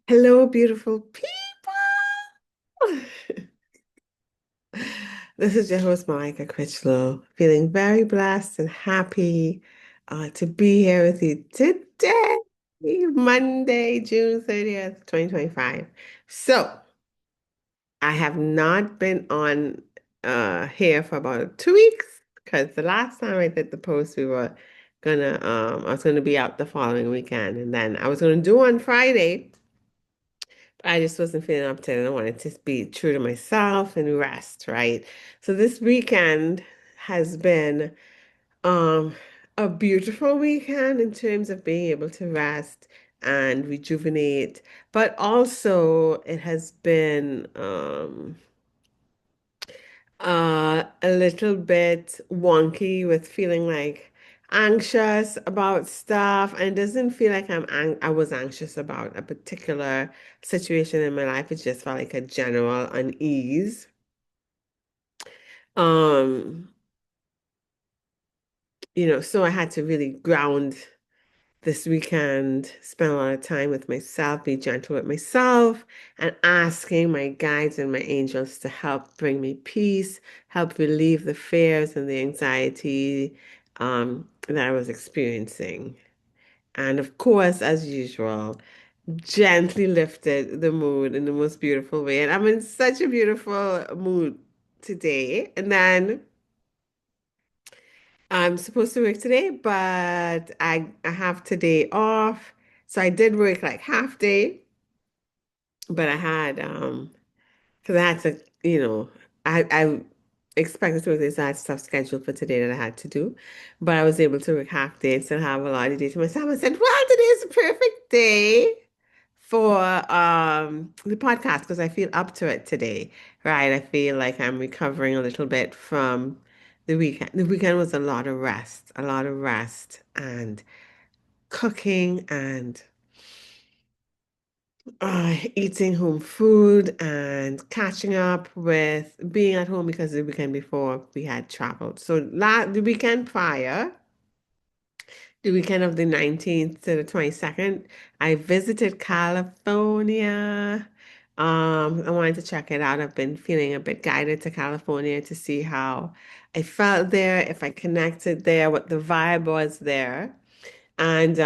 Hello, beautiful people. This is your host, Malika Critchlow, feeling very blessed and happy to be here with you today, Monday, June 30th, 2025. So, I have not been on here for about 2 weeks because the last time I did the post, I was gonna be out the following weekend, and then I was gonna do on Friday. I just wasn't feeling up to it. I wanted to be true to myself and rest, right? So this weekend has been um a beautiful weekend in terms of being able to rest and rejuvenate, but also it has been a little bit wonky with feeling like anxious about stuff, and it doesn't feel like I was anxious about a particular situation in my life. It just felt like a general unease. Um, so I had to really ground this weekend, spend a lot of time with myself, be gentle with myself, and asking my guides and my angels to help bring me peace, help relieve the fears and the anxiety that I was experiencing. And of course, as usual, gently lifted the mood in the most beautiful way. And I'm in such a beautiful mood today. And then I'm supposed to work today, but I have today off. So I did work like half day, but I had because I had to, I expected to work this. I had stuff scheduled for today that I had to do, but I was able to work half day and still have a lot of day to myself. I said, well, today is a perfect day for the podcast because I feel up to it today, right? I feel like I'm recovering a little bit from the weekend. The weekend was a lot of rest and cooking and eating home food and catching up with being at home because the weekend before we had traveled. So the weekend prior, the weekend of the 19th to the 22nd, I visited California. I wanted to check it out. I've been feeling a bit guided to California to see how I felt there, if I connected there, what the vibe was there. And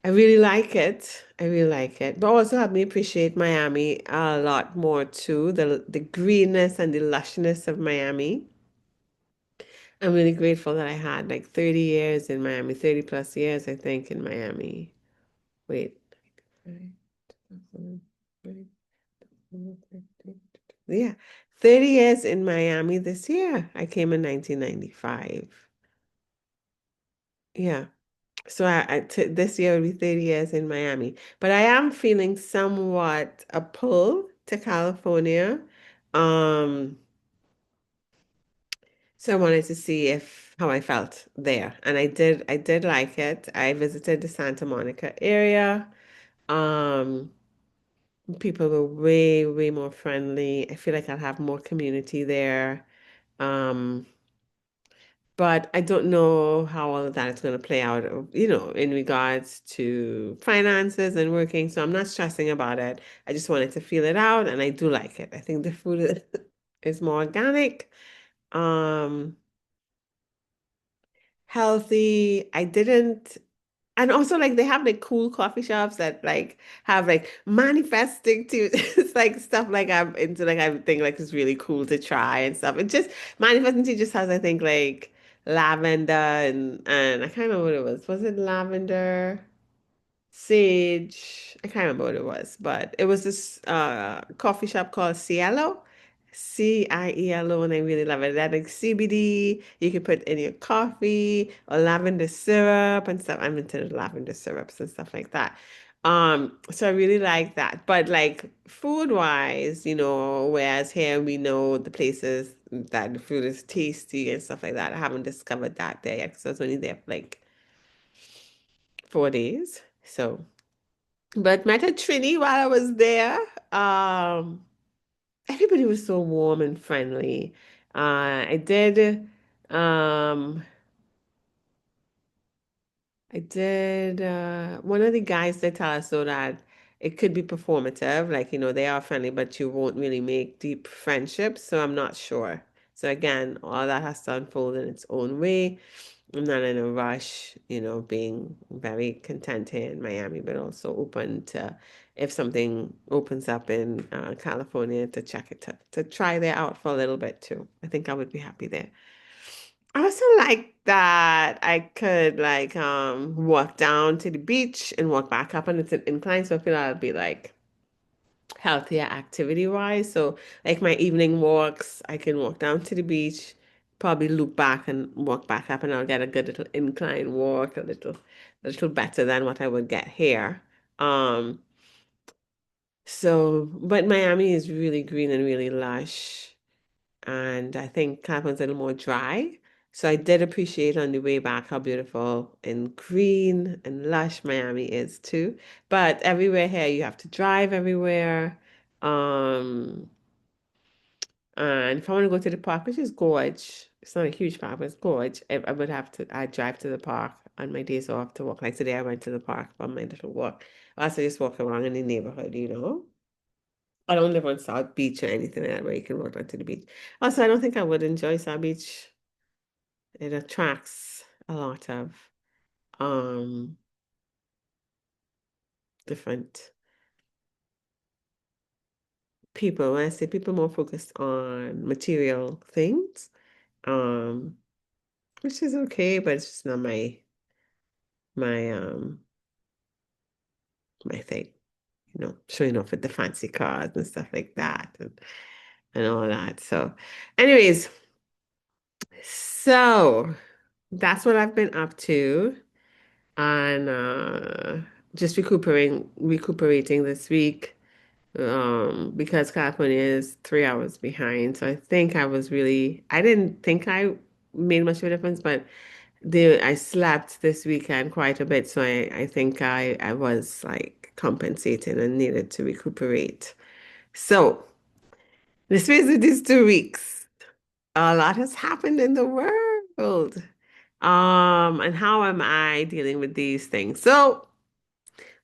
I really like it. I really like it. But also helped me appreciate Miami a lot more too. The greenness and the lushness of Miami. I'm really grateful that I had like 30 years in Miami, 30 plus years, I think, in Miami. Wait. Yeah, 30 years in Miami this year. I came in 1995. Yeah. So this year will be 30 years in Miami. But I am feeling somewhat a pull to California. Um, so I wanted to see if how I felt there. And I did like it. I visited the Santa Monica area. Um, People were way, way more friendly. I feel like I'll have more community there. Um, But I don't know how all of that is going to play out, in regards to finances and working. So I'm not stressing about it. I just wanted to feel it out, and I do like it. I think the food is more organic, um, healthy. And also like they have like cool coffee shops that like have like manifesting too. It's like stuff like I'm into, like I think like it's really cool to try and stuff. It just manifesting tea just has, I think, like lavender and I can't remember what it was. Was it lavender? Sage. I can't remember what it was, but it was this coffee shop called Cielo. Cielo, and I really love it. That like CBD, you can put in your coffee or lavender syrup and stuff. I'm into the lavender syrups and stuff like that. So I really like that. But like food wise, whereas here we know the places that the food is tasty and stuff like that. I haven't discovered that there yet because I was only there for like 4 days. So but met a Trini while I was there. Um, Everybody was so warm and friendly. I did, um, one of the guys did tell us so that it could be performative, like, they are friendly, but you won't really make deep friendships. So I'm not sure. So again, all that has to unfold in its own way. I'm not in a rush, being very content here in Miami, but also open to if something opens up in California to check it to try that out for a little bit too. I think I would be happy there. I also like that I could like walk down to the beach and walk back up and it's an incline, so I feel I'll be like healthier activity wise. So like my evening walks, I can walk down to the beach, probably loop back and walk back up and I'll get a good little incline walk, a little better than what I would get here. Um but Miami is really green and really lush. And I think California's a little more dry. So I did appreciate on the way back how beautiful and green and lush Miami is too. But everywhere here, you have to drive everywhere. Um, and if I want to go to the park, which is gorge, it's not a huge park, but it's gorge. I would have to, I drive to the park on my days off to walk. Like today, I went to the park for my little walk. I also just walk around in the neighborhood. I don't live on South Beach or anything like that where you can walk down to the beach. Also, I don't think I would enjoy South Beach. It attracts a lot of um different people. When I say people more focused on material things, um, which is okay, but it's just not my my thing. Showing off with the fancy cars and stuff like that and all that. So, anyways, so that's what I've been up to. And just recuperating this week because California is 3 hours behind. So I didn't think I made much of a difference, but I slept this weekend quite a bit. So I think I was like compensating and needed to recuperate. So the space of these 2 weeks, a lot has happened in the world. And how am I dealing with these things? So,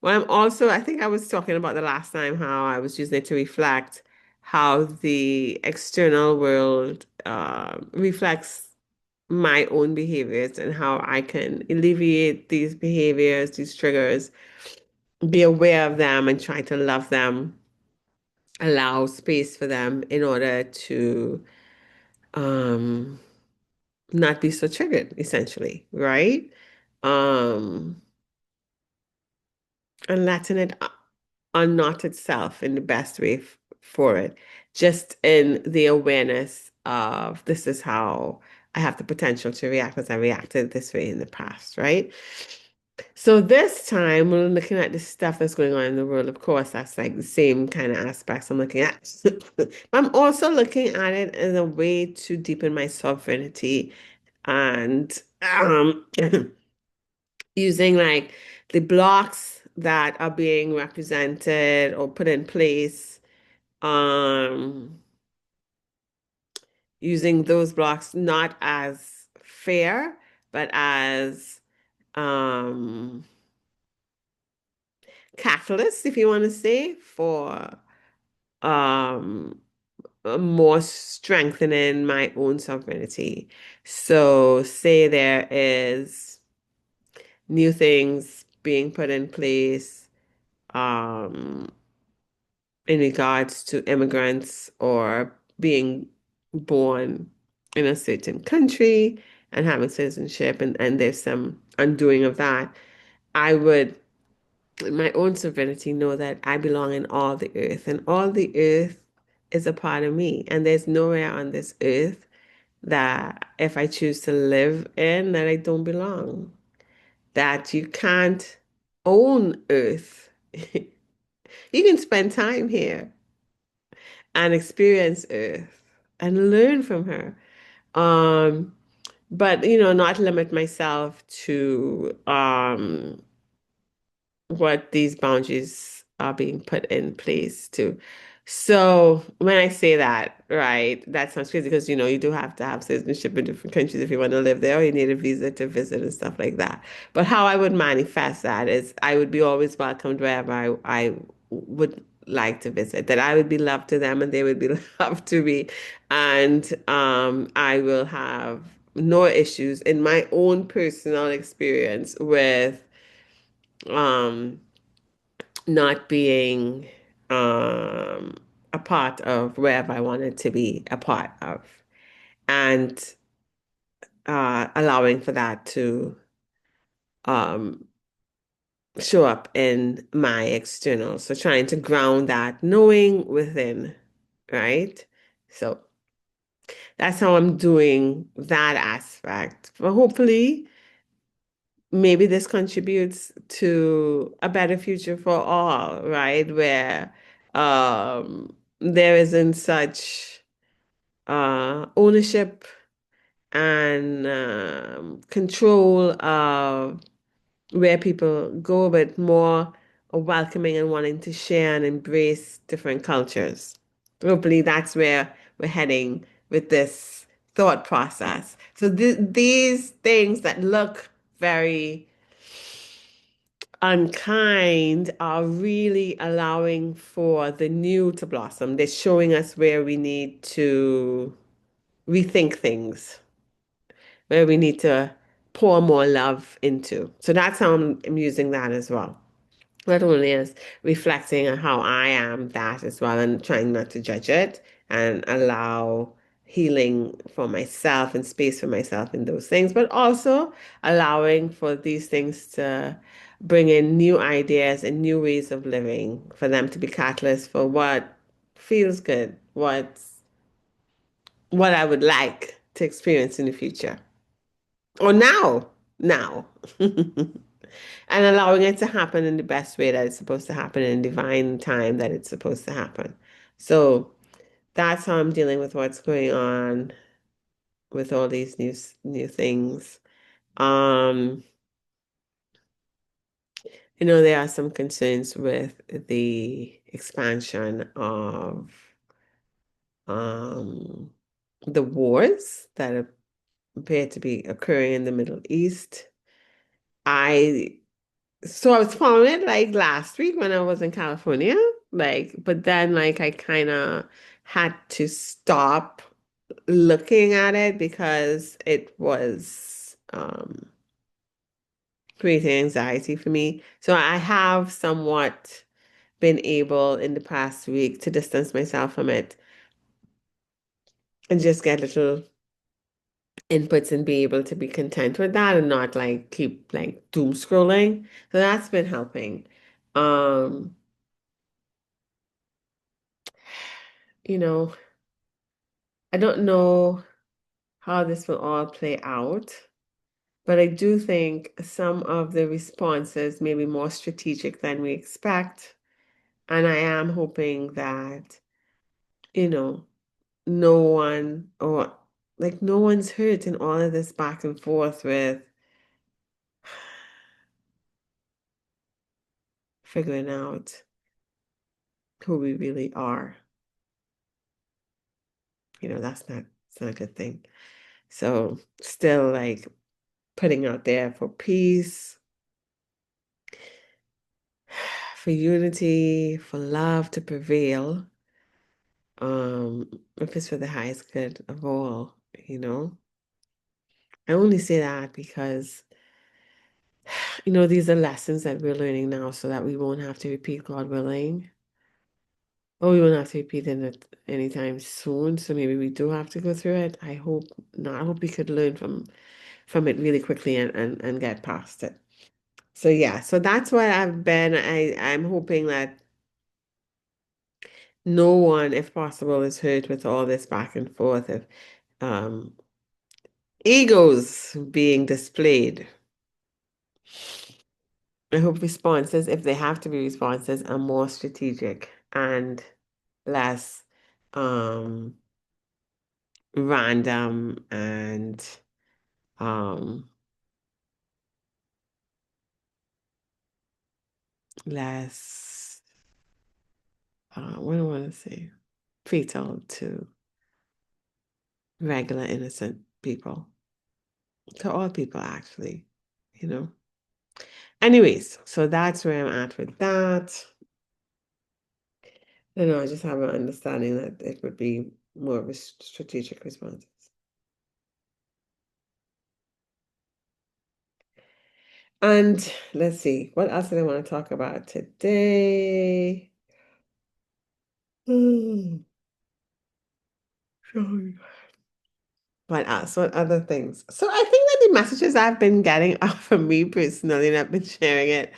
I think I was talking about the last time how I was using it to reflect how the external world reflects my own behaviors and how I can alleviate these behaviors, these triggers, be aware of them and try to love them, allow space for them in order to um, not be so triggered, essentially, right? Um, and letting it unknot itself in the best way for it, just in the awareness of this is how I have the potential to react because I reacted this way in the past, right? So this time we're looking at the stuff that's going on in the world. Of course, that's like the same kind of aspects I'm looking at. But I'm also looking at it as a way to deepen my sovereignty and using like the blocks that are being represented or put in place, um, using those blocks not as fair, but as um, catalysts, if you want to say, for um, more strengthening my own sovereignty. So, say there is new things being put in place. Um, in regards to immigrants or being born in a certain country and having citizenship, and there's some undoing of that, I would, in my own sovereignty, know that I belong in all the earth, and all the earth is a part of me. And there's nowhere on this earth that if I choose to live in that I don't belong. That you can't own earth. You can spend time here and experience Earth and learn from her. Um, but not limit myself to what these boundaries are being put in place to. So when I say that, right, that sounds crazy because you do have to have citizenship in different countries if you want to live there, or you need a visa to visit and stuff like that. But how I would manifest that is I would be always welcomed wherever I would like to visit, that I would be love to them and they would be love to me. And I will have no issues in my own personal experience with um, not being um, a part of wherever I wanted to be a part of, and allowing for that to um, show up in my external. So trying to ground that, knowing within, right? So that's how I'm doing that aspect. But hopefully, maybe this contributes to a better future for all, right? Where there isn't such ownership and control of where people go, but more welcoming and wanting to share and embrace different cultures. Hopefully, that's where we're heading with this thought process. So these things that look very unkind are really allowing for the new to blossom. They're showing us where we need to rethink things, where we need to pour more love into. So that's how I'm using that as well. Not only as reflecting on how I am that as well and trying not to judge it and allow healing for myself and space for myself in those things, but also allowing for these things to bring in new ideas and new ways of living, for them to be catalysts for what feels good, what I would like to experience in the future or now. And allowing it to happen in the best way that it's supposed to happen in divine time that it's supposed to happen. So that's how I'm dealing with what's going on with all these new things. Um, there are some concerns with the expansion of um the wars that appear to be occurring in the Middle East. I So I was following it like last week when I was in California, but then like I kind of had to stop looking at it because it was creating anxiety for me. So I have somewhat been able in the past week to distance myself from it and just get little inputs and be able to be content with that and not like keep like doom scrolling. So that's been helping. Um, you know, I don't know how this will all play out, but I do think some of the responses may be more strategic than we expect. And I am hoping that, you know, no one or like no one's hurt in all of this back and forth with figuring out who we really are. It's not a good thing. So still like putting out there for peace, for unity, for love to prevail. If it's for the highest good of all, you know. I only say that because, these are lessons that we're learning now so that we won't have to repeat, God willing. Or we won't have to repeat it anytime soon. So maybe we do have to go through it. I hope not. I hope we could learn from it really quickly and get past it. So yeah, so that's what I've been. I'm hoping that no one, if possible, is hurt with all this back and forth of um egos being displayed. I hope responses, if they have to be responses, are more strategic and less um random and um less what do I want to say? Fatal to regular innocent people. To all people actually, you know. Anyways, so that's where I'm at with that. I know, I just have an understanding that it would be more of a strategic response. And let's see, what else did I want to talk about today? Hmm, sorry. What else? What other things? So I think that the messages I've been getting are from me personally, and I've been sharing it.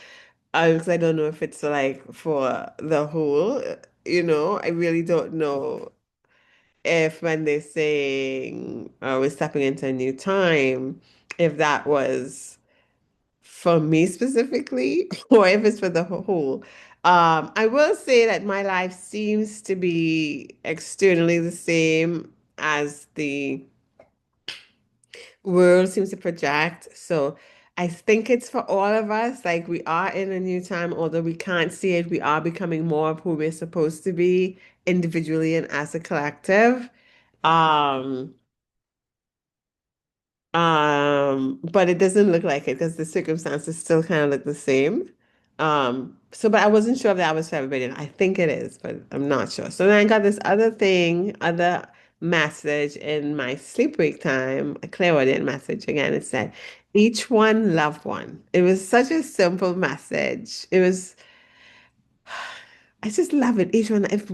Because I don't know if it's like for the whole, I really don't know if when they're saying we're stepping into a new time, if that was for me specifically or if it's for the whole. I will say that my life seems to be externally the same as the world seems to project. So I think it's for all of us. Like we are in a new time, although we can't see it, we are becoming more of who we're supposed to be individually and as a collective. Um, but it doesn't look like it because the circumstances still kind of look the same. So but I wasn't sure if that was for everybody. And I think it is, but I'm not sure. So then I got this other thing, other message in my sleep wake time, a clairaudient message again. It said, each one loved one. It was such a simple message. I just love it. Each one, if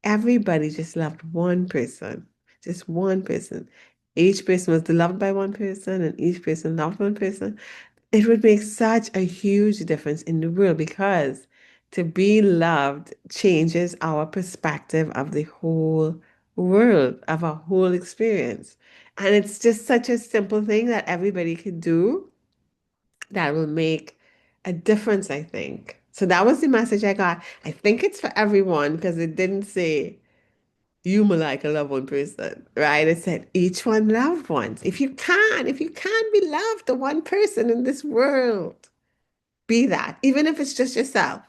everybody just loved one person, just one person, each person was loved by one person, and each person loved one person, it would make such a huge difference in the world because to be loved changes our perspective of the whole world, of our whole experience. And it's just such a simple thing that everybody could do that will make a difference, I think. So that was the message I got. I think it's for everyone because it didn't say you Malika love one person, right? It said each one loved once. If you can be loved the one person in this world, be that, even if it's just yourself.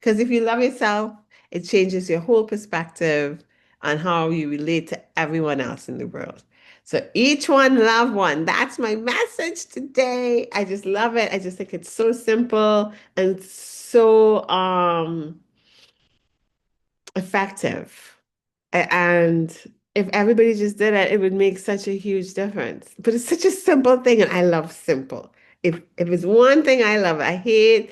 Because if you love yourself, it changes your whole perspective on how you relate to everyone else in the world. So each one love one. That's my message today. I just love it. I just think it's so simple and so effective. And if everybody just did it, it would make such a huge difference. But it's such a simple thing, and I love simple. If it's one thing I love, I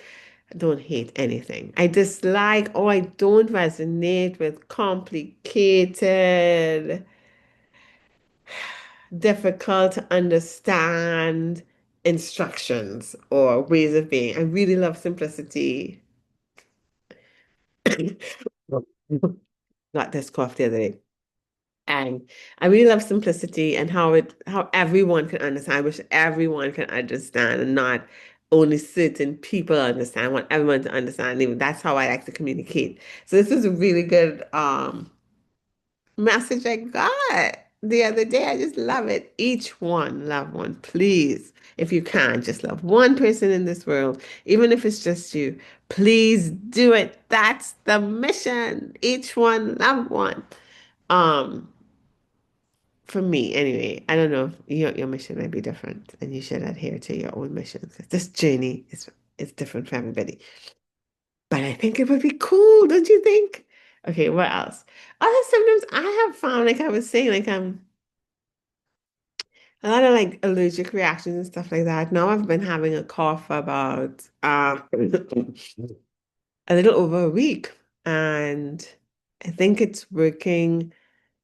don't hate anything. I dislike or I don't resonate with complicated, difficult to understand instructions or ways of being. I really love simplicity. Got this cough the other day. And I really love simplicity and how everyone can understand. I wish everyone can understand and not only certain people understand. I want everyone to understand. Even that's how I like to communicate. So this was a really good message I got the other day. I just love it. Each one, love one, please. If you can, just love one person in this world, even if it's just you. Please do it. That's the mission. Each one, love one. Um, for me, anyway, I don't know. Your mission might be different, and you should adhere to your own mission. 'Cause this journey is different for everybody. But I think it would be cool, don't you think? Okay, what else? Other symptoms I have found, like I was saying, like a lot of like allergic reactions and stuff like that. Now I've been having a cough for about a little over a week, and I think it's working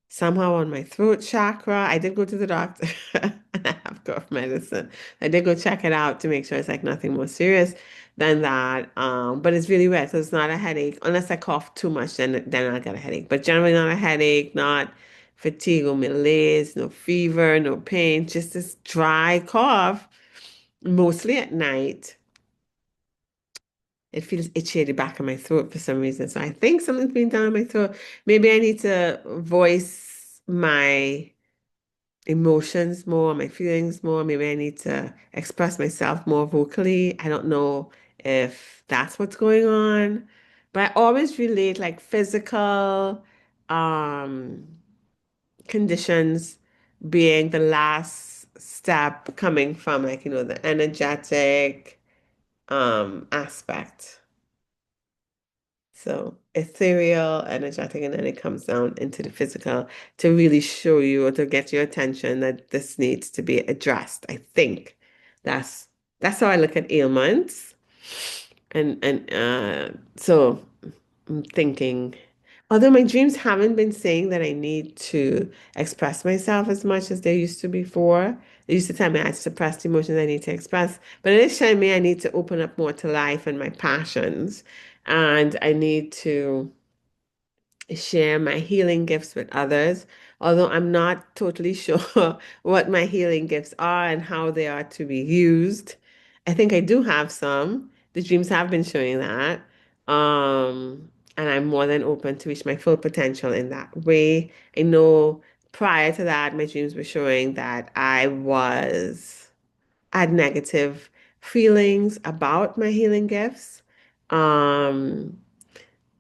somehow on my throat chakra. I did go to the doctor and I have cough medicine. I did go check it out to make sure it's like nothing more serious than that. But it's really weird. So it's not a headache. Unless I cough too much, then I'll get a headache. But generally not a headache, not fatigue or malaise, no fever, no pain, just this dry cough, mostly at night. It feels itchy at the back of my throat for some reason. So I think something's been done in my throat. Maybe I need to voice my emotions more, my feelings more. Maybe I need to express myself more vocally. I don't know if that's what's going on, but I always relate like physical um conditions being the last step coming from like, the energetic aspect. So ethereal, energetic, and then it comes down into the physical to really show you or to get your attention that this needs to be addressed. I think that's that's how I look at ailments. And so I'm thinking, although my dreams haven't been saying that I need to express myself as much as they used to before. They used to tell me I had suppressed emotions I need to express, but it is showing me I need to open up more to life and my passions, and I need to share my healing gifts with others, although I'm not totally sure what my healing gifts are and how they are to be used. I think I do have some. The dreams have been showing that. And I'm more than open to reach my full potential in that way. I know prior to that, my dreams were showing that I had negative feelings about my healing gifts. Um,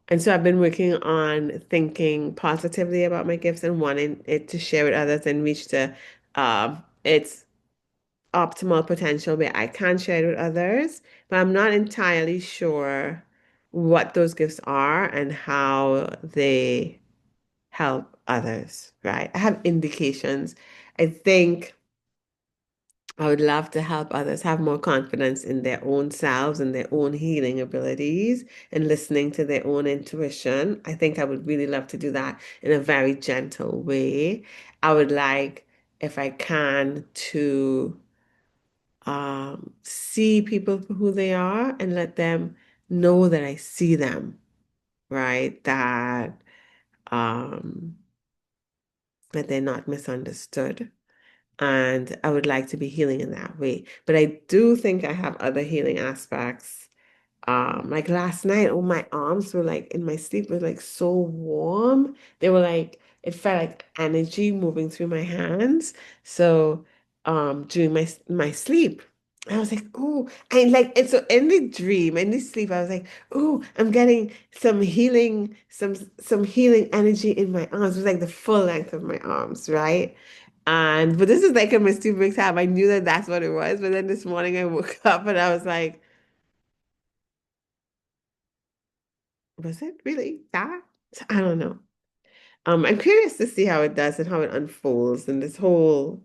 and so I've been working on thinking positively about my gifts and wanting it to share with others and reach its optimal potential where I can share it with others. But I'm not entirely sure what those gifts are and how they help others, right? I have indications. I think I would love to help others have more confidence in their own selves and their own healing abilities and listening to their own intuition. I think I would really love to do that in a very gentle way. I would like, if I can, to see people for who they are and let them know that I see them, right? Um, that they're not misunderstood. And I would like to be healing in that way. But I do think I have other healing aspects. Like last night, oh, my arms were like in my sleep were like so warm. They were like, it felt like energy moving through my hands. So during my sleep, I was like, oh, I like, and so in the dream, in the sleep, I was like, oh, I'm getting some healing energy in my arms. It was like the full length of my arms, right? And but this is like a mysterious time. I knew that that's what it was, but then this morning I woke up and I was like, was it really that? I don't know. I'm curious to see how it does and how it unfolds and this whole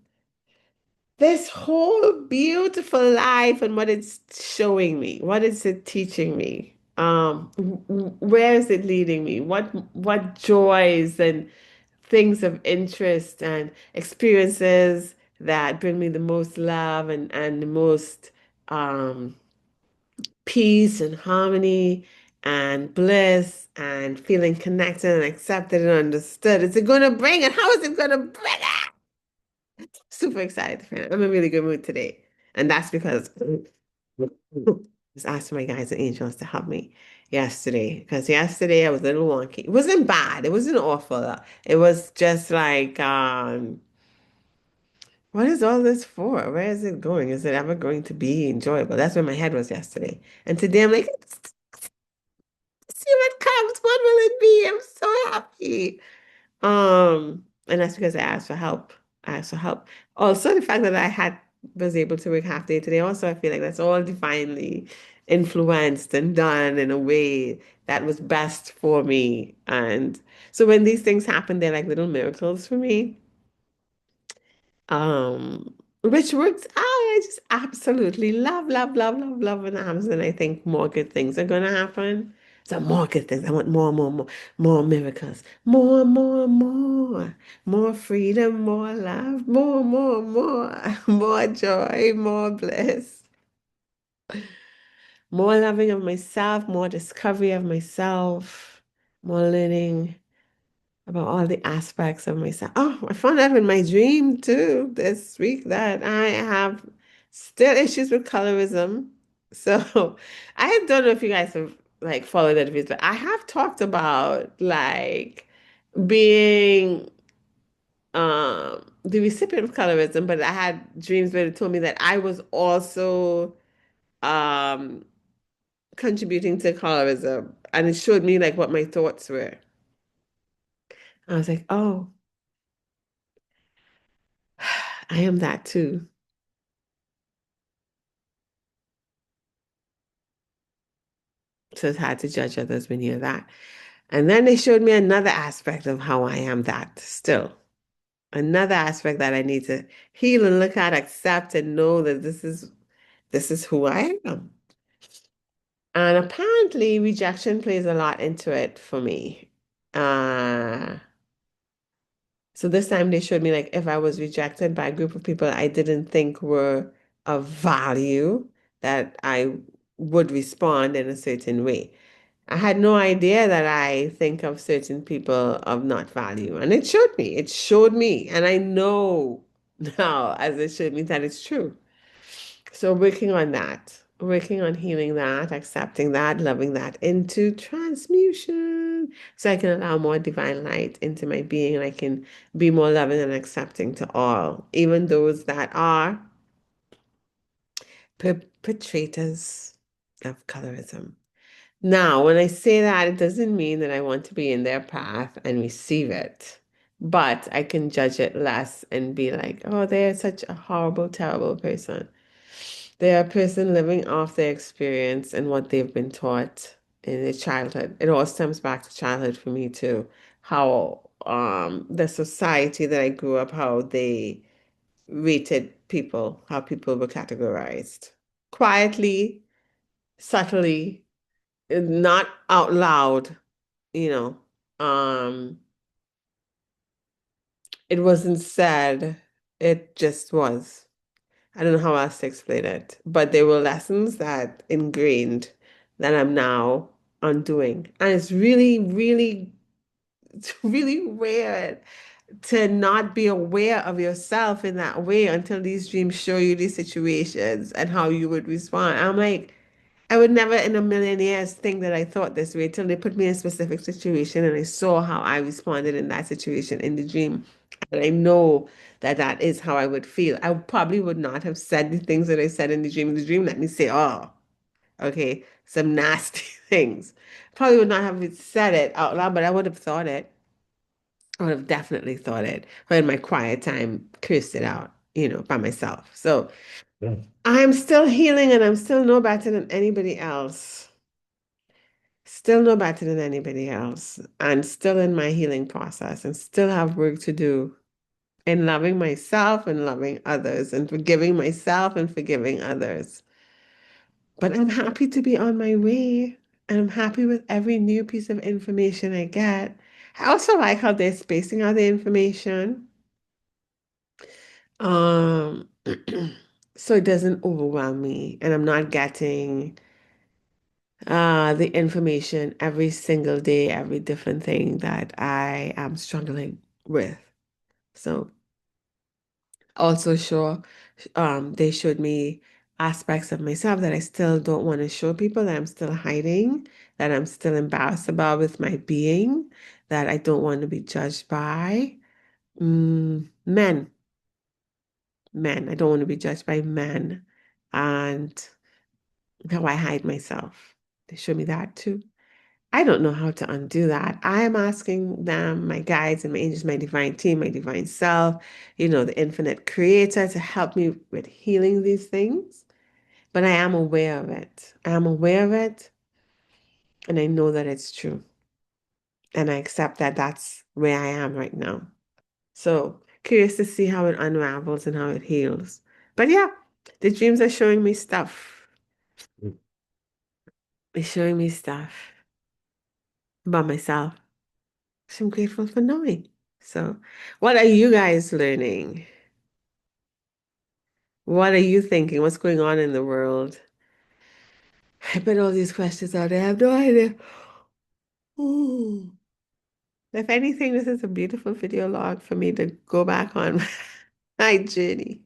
beautiful life and what it's showing me. What is it teaching me? Where is it leading me? What joys and things of interest and experiences that bring me the most love and the most um peace and harmony and bliss and feeling connected and accepted and understood. Is it going to bring it? How is it going to bring it? Super excited for it. I'm in a really good mood today. And that's because I was asking my guides and angels to help me yesterday. Because yesterday I was a little wonky. It wasn't bad. It wasn't awful. It was just like, what is all this for? Where is it going? Is it ever going to be enjoyable? That's where my head was yesterday. And today I'm like, see what comes. What will it be? I'm so happy. And that's because I asked for help. I asked for help. Also, the fact that I had was able to work half day today, also I feel like that's all divinely influenced and done in a way that was best for me. And so when these things happen, they're like little miracles for me. Which works out. I just absolutely love, love, love, love, love when it happens, and I think more good things are gonna happen. So more good things. I want more, more, more, more miracles, more, more, more freedom, more love, more, more joy, more bliss, more loving of myself, more discovery of myself, more learning about all the aspects of myself. Oh, I found out in my dream too this week that I have still issues with colorism. So I don't know if you guys have like followed that video, but I have talked about like being the recipient of colorism, but I had dreams where it told me that I was also um contributing to colorism, and it showed me like what my thoughts were. I was like, oh, I am that too. So it's hard to judge others when you're that. And then they showed me another aspect of how I am that still. Another aspect that I need to heal and look at, accept, and know that this is who I am. And apparently rejection plays a lot into it for me. Uh, so this time they showed me like if I was rejected by a group of people I didn't think were of value, that I would respond in a certain way. I had no idea that I think of certain people of not value. And it showed me. It showed me. And I know now, as it showed me, that it's true. So working on that, working on healing that, accepting that, loving that into transmutation. So I can allow more divine light into my being and I can be more loving and accepting to all, even those that are perpetrators of colorism. Now, when I say that, it doesn't mean that I want to be in their path and receive it, but I can judge it less and be like, oh, they're such a horrible, terrible person. They're a person living off their experience and what they've been taught in their childhood. It all stems back to childhood for me too. How the society that I grew up, how they rated people, how people were categorized. Quietly, subtly, not out loud, you know. It wasn't said, it just was. I don't know how else to explain it, but there were lessons that ingrained that I'm now undoing. And it's really, really, it's really weird to not be aware of yourself in that way until these dreams show you these situations and how you would respond. I'm like, I would never in a million years think that I thought this way till they put me in a specific situation and I saw how I responded in that situation in the dream. And I know that that is how I would feel. I probably would not have said the things that I said in the dream. In the dream, let me say, oh, okay, some nasty things. Probably would not have said it out loud, but I would have thought it. I would have definitely thought it. But in my quiet time, cursed it out, by myself. So I'm still healing and I'm still no better than anybody else. Still no better than anybody else. And still in my healing process and still have work to do in loving myself and loving others and forgiving myself and forgiving others. But I'm happy to be on my way and I'm happy with every new piece of information I get. I also like how they're spacing out the information. Um, so it doesn't overwhelm me and I'm not getting the information every single day, every different thing that I am struggling with. So also sure, they showed me aspects of myself that I still don't want to show people, that I'm still hiding, that I'm still embarrassed about with my being, that I don't want to be judged by. Men, men. I don't want to be judged by men. And how I hide myself. They showed me that too. I don't know how to undo that. I am asking them, my guides and my angels, my divine team, my divine self, the infinite creator to help me with healing these things. But I am aware of it. I am aware of it and I know that it's true. And I accept that that's where I am right now. So curious to see how it unravels and how it heals. But yeah, the dreams are showing me stuff. It's showing me stuff about myself. So I'm grateful for knowing. So, what are you guys learning? What are you thinking? What's going on in the world? I put all these questions out there. I have no idea. Ooh. If anything, this is a beautiful video log for me to go back on my journey.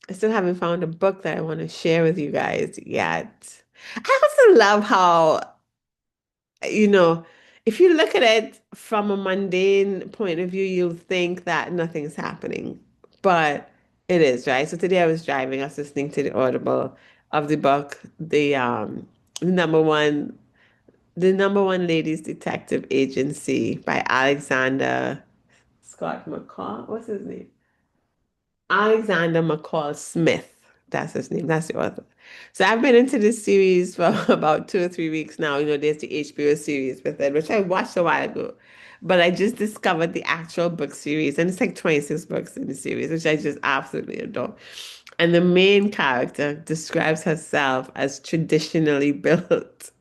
I still haven't found a book that I want to share with you guys yet. I also love how you know, if you look at it from a mundane point of view, you'll think that nothing's happening, but it is, right? So today I was driving, I was listening to the Audible of the book, number one, the number one ladies detective agency by Alexander Scott McCall. What's his name? Alexander McCall Smith. That's his name. That's the author. So I've been into this series for about 2 or 3 weeks now. There's the HBO series with it, which I watched a while ago. But I just discovered the actual book series, and it's like 26 books in the series, which I just absolutely adore. And the main character describes herself as traditionally built.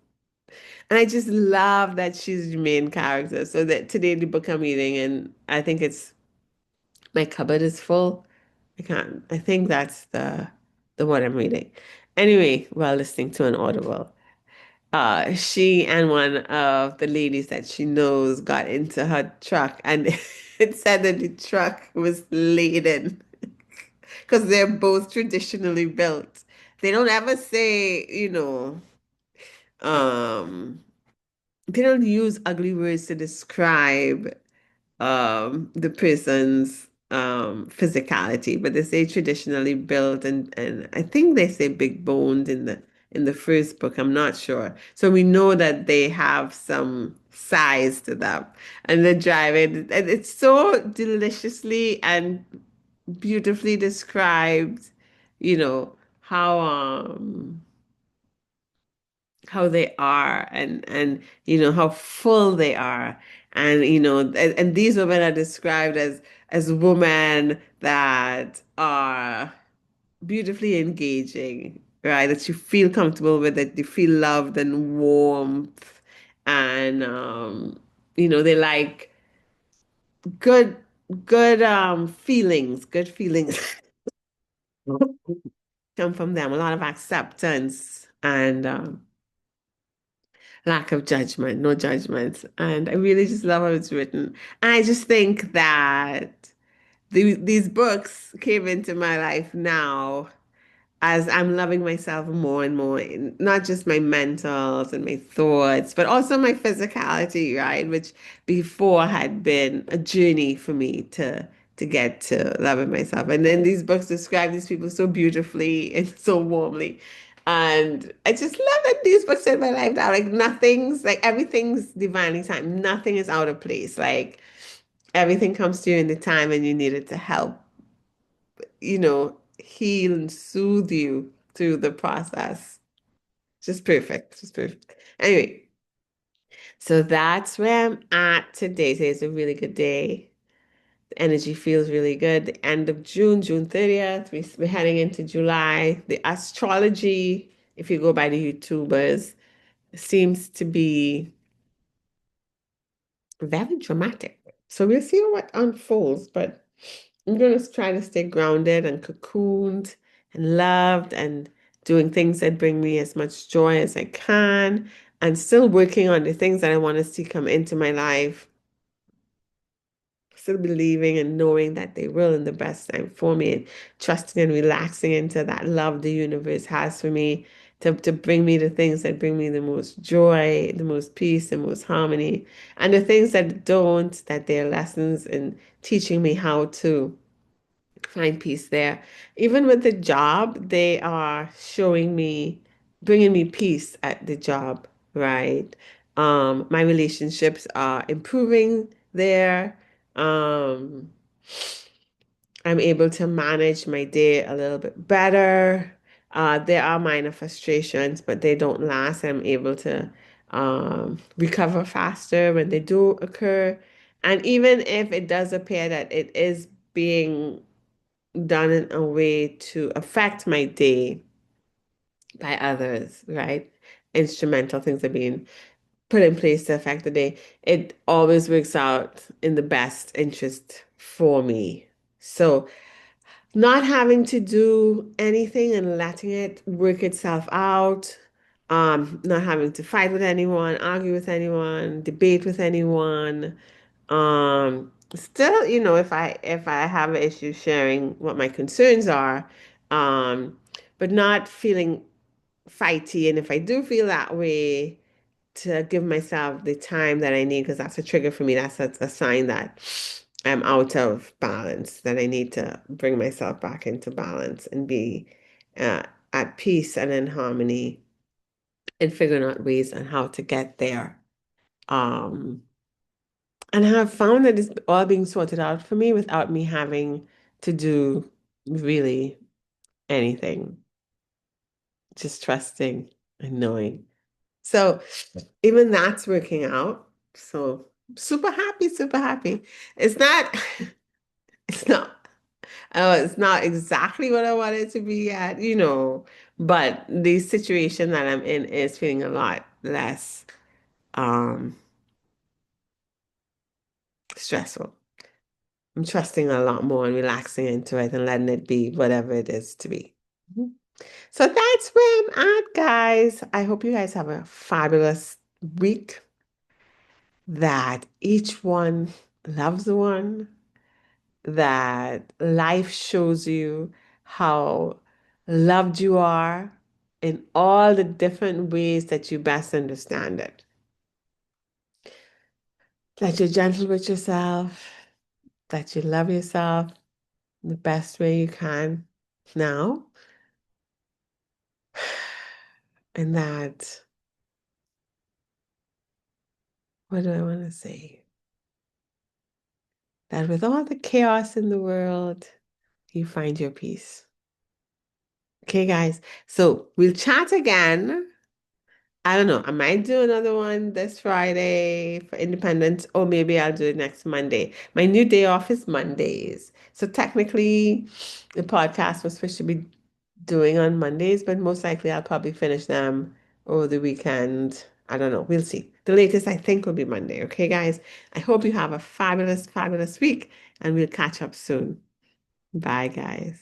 And I just love that she's the main character. So that today the book I'm reading, and I think it's my cupboard is full. I think that's the one I'm reading. Anyway, while listening to an Audible, she and one of the ladies that she knows got into her truck, and it said that the truck was laden because they're both traditionally built. They don't ever say, um, they don't use ugly words to describe the person's physicality, but they say traditionally built, and I think they say big boned in the first book. I'm not sure. So we know that they have some size to them, and they're driving, and it's so deliciously and beautifully described, how they are, and how full they are, and these women are described as women that are beautifully engaging, right, that you feel comfortable with, that you feel loved and warmth, and they like good good feelings come from them, a lot of acceptance, and lack of judgment, no judgment. And I really just love how it's written. And I just think that these books came into my life now as I'm loving myself more and more, not just my mentals and my thoughts, but also my physicality, right? Which before had been a journey for me to get to loving myself. And then these books describe these people so beautifully and so warmly. And I just love that these books in my life now. Like nothing's like everything's divinely timed. Nothing is out of place. Like everything comes to you in the time and you need it to help heal and soothe you through the process. Just perfect. Just perfect. Anyway, so that's where I'm at today. Today's a really good day. The energy feels really good. The end of June, June 30th. We're heading into July. The astrology, if you go by the YouTubers, seems to be very dramatic. So we'll see what unfolds, but I'm going to try to stay grounded and cocooned and loved and doing things that bring me as much joy as I can, and still working on the things that I want to see come into my life, still believing and knowing that they will in the best time for me, and trusting and relaxing into that love the universe has for me to bring me the things that bring me the most joy, the most peace, the most harmony, and the things that don't, that they're lessons in teaching me how to find peace there. Even with the job, they are showing me, bringing me peace at the job, right? My relationships are improving there. Um, I'm able to manage my day a little bit better. There are minor frustrations, but they don't last. I'm able to recover faster when they do occur. And even if it does appear that it is being done in a way to affect my day by others, right? Instrumental things are being put in place to affect the day. It always works out in the best interest for me. So, not having to do anything and letting it work itself out, not having to fight with anyone, argue with anyone, debate with anyone, still, if I have an issue sharing what my concerns are, um, but not feeling fighty. And if I do feel that way, to give myself the time that I need, because that's a trigger for me. That's a sign that I'm out of balance, that I need to bring myself back into balance and be uh, at peace and in harmony, and figuring out ways on how to get there. Um, And I have found that it's all being sorted out for me without me having to do really anything, just trusting and knowing. So even that's working out. So super happy, super happy. It's not, it's not, it's not exactly what I wanted to be at, but the situation that I'm in is feeling a lot less um stressful. I'm trusting a lot more and relaxing into it and letting it be whatever it is to be. Mhm. So that's where I'm at, guys. I hope you guys have a fabulous week, that each one loves one, that life shows you how loved you are in all the different ways that you best understand it. That you're gentle with yourself, that you love yourself the best way you can now, and that, what do I want to say? That with all the chaos in the world, you find your peace. Okay, guys. So we'll chat again. I don't know. I might do another one this Friday for Independence, or maybe I'll do it next Monday. My new day off is Mondays. So technically, the podcast was supposed to be doing on Mondays, but most likely I'll probably finish them over the weekend. I don't know. We'll see. The latest I think will be Monday. Okay, guys. I hope you have a fabulous, fabulous week, and we'll catch up soon. Bye, guys.